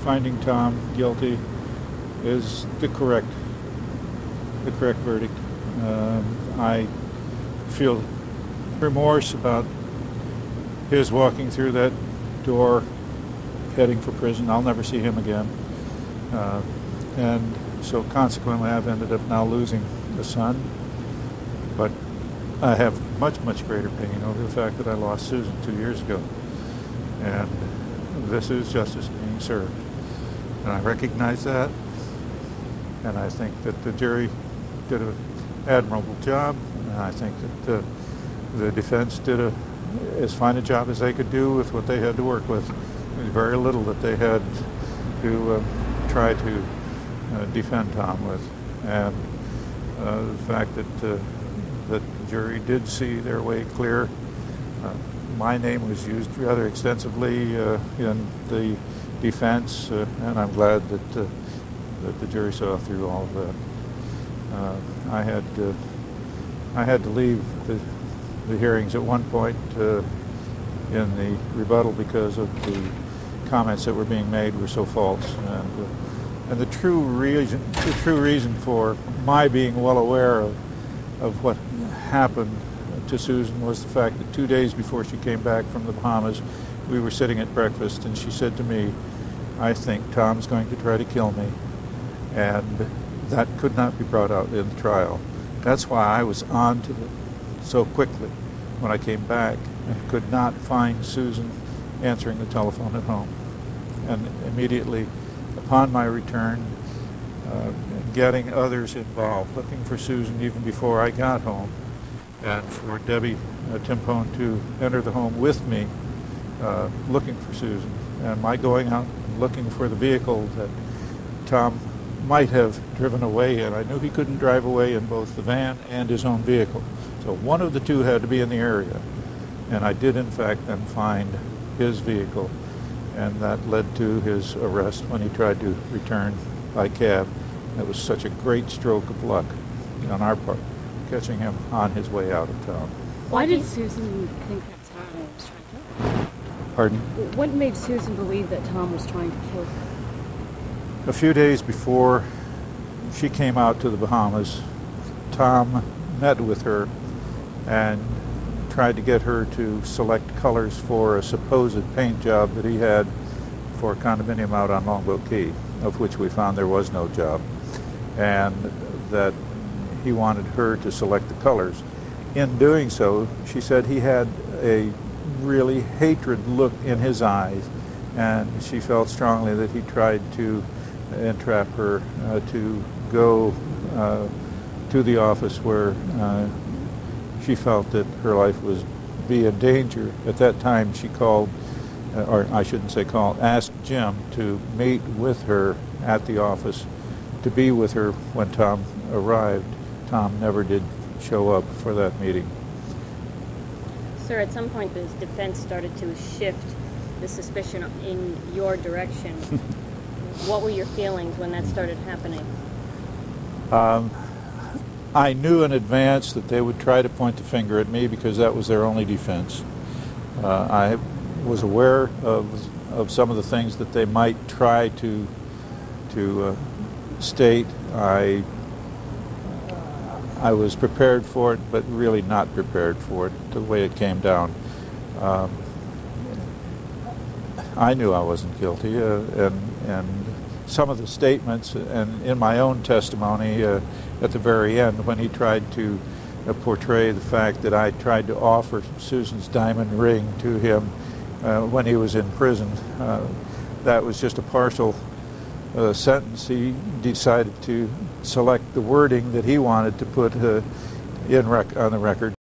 finding Tom guilty is the correct verdict. I feel remorse about his walking through that door heading for prison. I'll never see him again. And so consequently I've ended up now losing a son. But I have much greater pain over the fact that I lost Susan 2 years ago. And this is justice being served. And I recognize that. And I think that the jury did an admirable job. And I think that the defense did as fine a job as they could do with what they had to work with. There's very little that they had to try to defend Tom with. And the fact that the jury did see their way clear. My name was used rather extensively in the defense, and I'm glad that the jury saw through all of that. I had to leave the hearings at one point in the rebuttal because of the comments that were being made were so false, and the true reason for my being well aware of what happened to Susan was the fact that 2 days before she came back from the Bahamas, we were sitting at breakfast, and she said to me, "I think Tom's going to try to kill me," and that could not be brought out in the trial. That's why I was on to it so quickly when I came back and could not find Susan answering the telephone at home. And immediately upon my return, getting others involved, looking for Susan even before I got home, and for Debbie Timpone to enter the home with me, looking for Susan, and my going out and looking for the vehicle that Tom might have driven away in. I knew he couldn't drive away in both the van and his own vehicle, so one of the two had to be in the area, and I did in fact then find his vehicle, and that led to his arrest when he tried to return by cab. It was such a great stroke of luck on our part, catching him on his way out of town. Why did Susan think that Tom was trying to kill her? Pardon? What made Susan believe that Tom was trying to kill her? A few days before she came out to the Bahamas, Tom met with her and tried to get her to select colors for a supposed paint job that he had for a condominium out on Longboat Key, of which we found there was no job, and that he wanted her to select the colors. In doing so, she said he had a really hatred look in his eyes, and she felt strongly that he tried to entrap her to go to the office where she felt that her life was be in danger. At that time, she called, or I shouldn't say called, asked Jim to meet with her at the office, to be with her when Tom arrived. Tom never did show up for that meeting. Sir, at some point the defense started to shift the suspicion in your direction. What were your feelings when that started happening? I knew in advance that they would try to point the finger at me because that was their only defense. I was aware of some of the things that they might try to state. I was prepared for it, but really not prepared for it, the way it came down. I knew I wasn't guilty, and some of the statements, and in my own testimony at the very end, when he tried to portray the fact that I tried to offer Susan's diamond ring to him when he was in prison, that was just a partial sentence. He decided to select the wording that he wanted to put on the record.